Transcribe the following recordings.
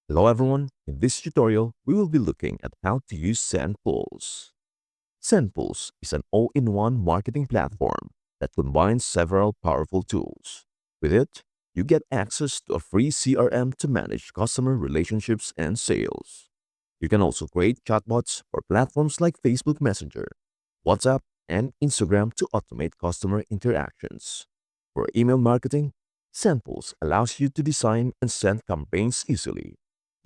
Hello everyone, in this tutorial, we will be looking at how to use Sendpulse. Sendpulse is an all-in-one marketing platform that combines several powerful tools. With it, you get access to a free CRM to manage customer relationships and sales. You can also create chatbots for platforms like Facebook Messenger, WhatsApp, and Instagram to automate customer interactions. For email marketing, Sendpulse allows you to design and send campaigns easily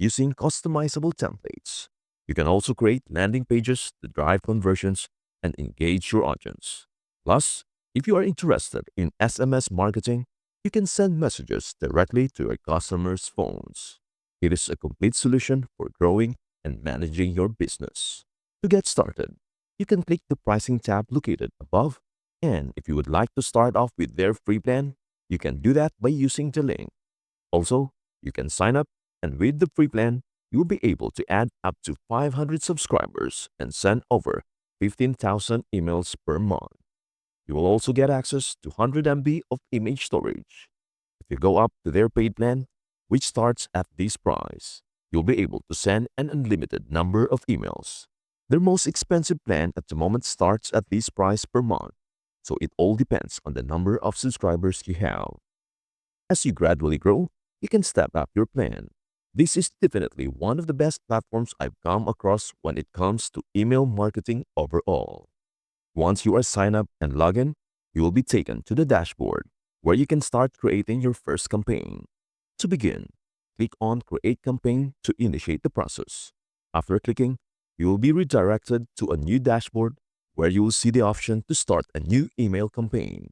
using customizable templates. You can also create landing pages to drive conversions and engage your audience. Plus, if you are interested in SMS marketing, you can send messages directly to your customers' phones. It is a complete solution for growing and managing your business. To get started, you can click the pricing tab located above, and if you would like to start off with their free plan, you can do that by using the link. Also, you can sign up, and with the free plan, you'll be able to add up to 500 subscribers and send over 15,000 emails per month. You will also get access to 100 MB of image storage. If you go up to their paid plan, which starts at this price, you'll be able to send an unlimited number of emails. Their most expensive plan at the moment starts at this price per month, so it all depends on the number of subscribers you have. As you gradually grow, you can step up your plan. This is definitely one of the best platforms I've come across when it comes to email marketing overall. Once you are signed up and log in, you will be taken to the dashboard where you can start creating your first campaign. To begin, click on Create Campaign to initiate the process. After clicking, you will be redirected to a new dashboard where you will see the option to start a new email campaign.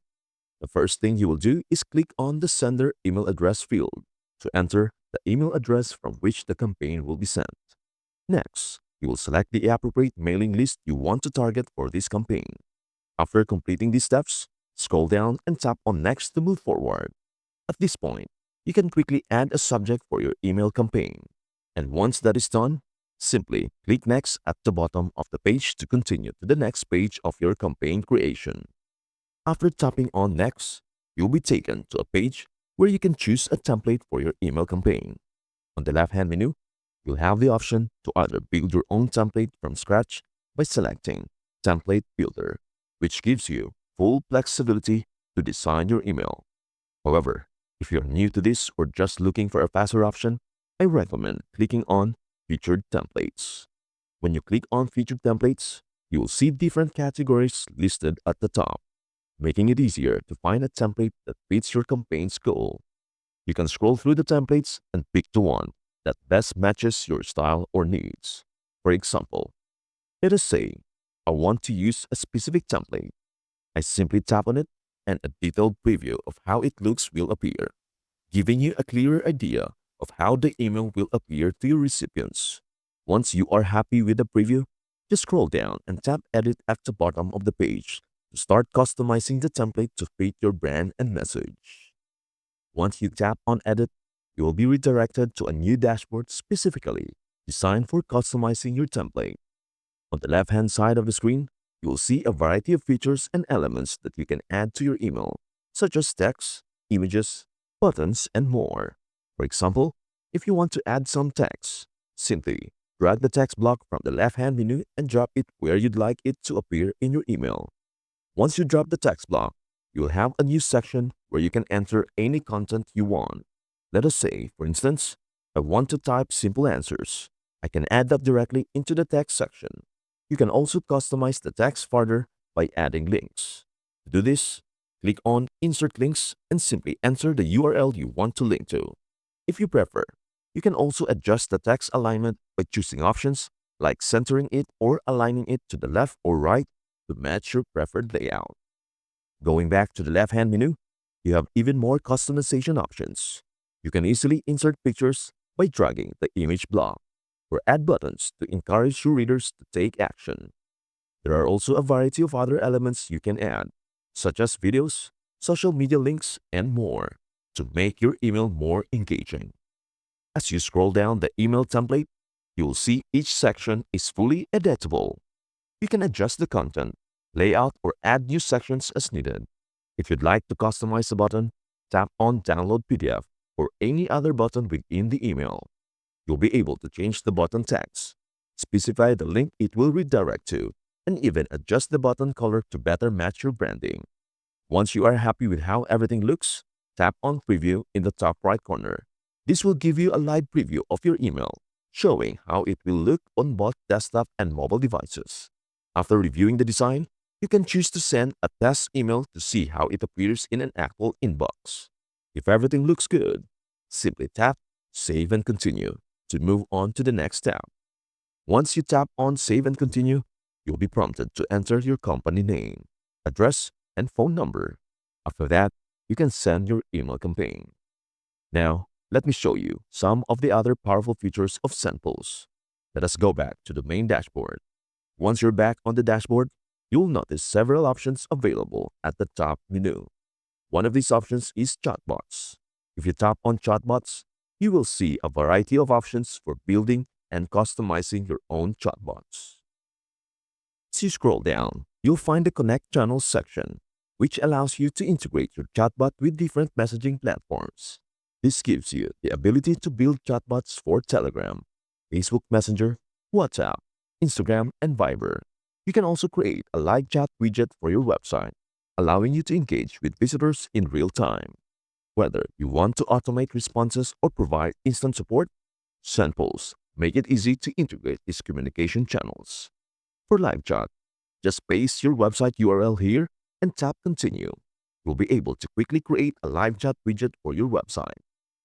The first thing you will do is click on the sender email address field to enter the email address from which the campaign will be sent. Next, you will select the appropriate mailing list you want to target for this campaign. After completing these steps, scroll down and tap on Next to move forward. At this point, you can quickly add a subject for your email campaign. And once that is done, simply click Next at the bottom of the page to continue to the next page of your campaign creation. After tapping on Next, you'll be taken to a page where you can choose a template for your email campaign. On the left-hand menu, you'll have the option to either build your own template from scratch by selecting Template Builder, which gives you full flexibility to design your email. However, if you're new to this or just looking for a faster option, I recommend clicking on Featured Templates. When you click on Featured Templates, you will see different categories listed at the top, making it easier to find a template that fits your campaign's goal. You can scroll through the templates and pick the one that best matches your style or needs. For example, let us say I want to use a specific template. I simply tap on it and a detailed preview of how it looks will appear, giving you a clearer idea of how the email will appear to your recipients. Once you are happy with the preview, just scroll down and tap Edit at the bottom of the page to start customizing the template to fit your brand and message. Once you tap on Edit, you will be redirected to a new dashboard specifically designed for customizing your template. On the left-hand side of the screen, you will see a variety of features and elements that you can add to your email, such as text, images, buttons, and more. For example, if you want to add some text, simply drag the text block from the left-hand menu and drop it where you'd like it to appear in your email. Once you drop the text block, you'll have a new section where you can enter any content you want. Let us say, for instance, I want to type simple answers. I can add that directly into the text section. You can also customize the text further by adding links. To do this, click on Insert Links and simply enter the URL you want to link to. If you prefer, you can also adjust the text alignment by choosing options like centering it or aligning it to the left or right to match your preferred layout. Going back to the left-hand menu, you have even more customization options. You can easily insert pictures by dragging the image block, or add buttons to encourage your readers to take action. There are also a variety of other elements you can add, such as videos, social media links, and more, to make your email more engaging. As you scroll down the email template, you will see each section is fully editable. You can adjust the content, layout, or add new sections as needed. If you'd like to customize a button, tap on Download PDF or any other button within the email. You'll be able to change the button text, specify the link it will redirect to, and even adjust the button color to better match your branding. Once you are happy with how everything looks, tap on Preview in the top right corner. This will give you a live preview of your email, showing how it will look on both desktop and mobile devices. After reviewing the design, you can choose to send a test email to see how it appears in an actual inbox. If everything looks good, simply tap Save and Continue to move on to the next step. Once you tap on Save and Continue, you'll be prompted to enter your company name, address, and phone number. After that, you can send your email campaign. Now, let me show you some of the other powerful features of Sendpulse. Let us go back to the main dashboard. Once you're back on the dashboard, you'll notice several options available at the top menu. One of these options is Chatbots. If you tap on Chatbots, you will see a variety of options for building and customizing your own chatbots. As you scroll down, you'll find the Connect Channels section, which allows you to integrate your chatbot with different messaging platforms. This gives you the ability to build chatbots for Telegram, Facebook Messenger, WhatsApp, Instagram, and Viber. You can also create a live chat widget for your website, allowing you to engage with visitors in real time. Whether you want to automate responses or provide instant support, Sendpulse make it easy to integrate these communication channels. For live chat, just paste your website URL here and tap Continue. You'll be able to quickly create a live chat widget for your website.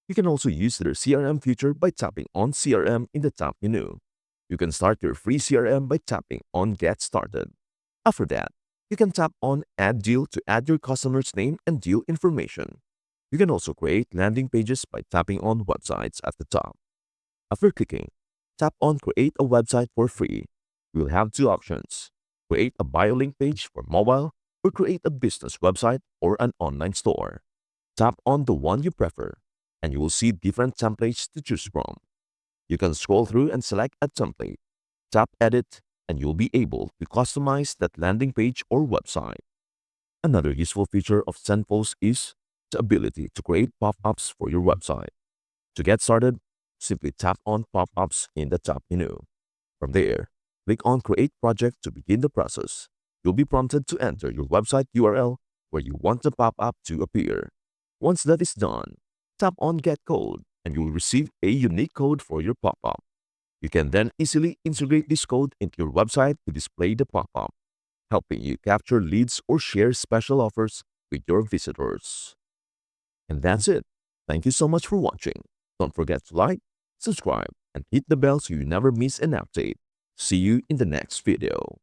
You can also use their CRM feature by tapping on CRM in the top menu. You can start your free CRM by tapping on Get Started. After that, you can tap on Add Deal to add your customer's name and deal information. You can also create landing pages by tapping on Websites at the top. After clicking, tap on Create a website for free. You will have two options: create a bio link page for mobile or create a business website or an online store. Tap on the one you prefer, and you will see different templates to choose from. You can scroll through and select a template. Tap Edit, and you'll be able to customize that landing page or website. Another useful feature of Sendpulse is the ability to create pop-ups for your website. To get started, simply tap on Pop-ups in the top menu. From there, click on Create Project to begin the process. You'll be prompted to enter your website URL where you want the pop-up to appear. Once that is done, tap on Get Code and you will receive a unique code for your pop-up. You can then easily integrate this code into your website to display the pop-up, helping you capture leads or share special offers with your visitors. And that's it. Thank you so much for watching. Don't forget to like, subscribe, and hit the bell so you never miss an update. See you in the next video.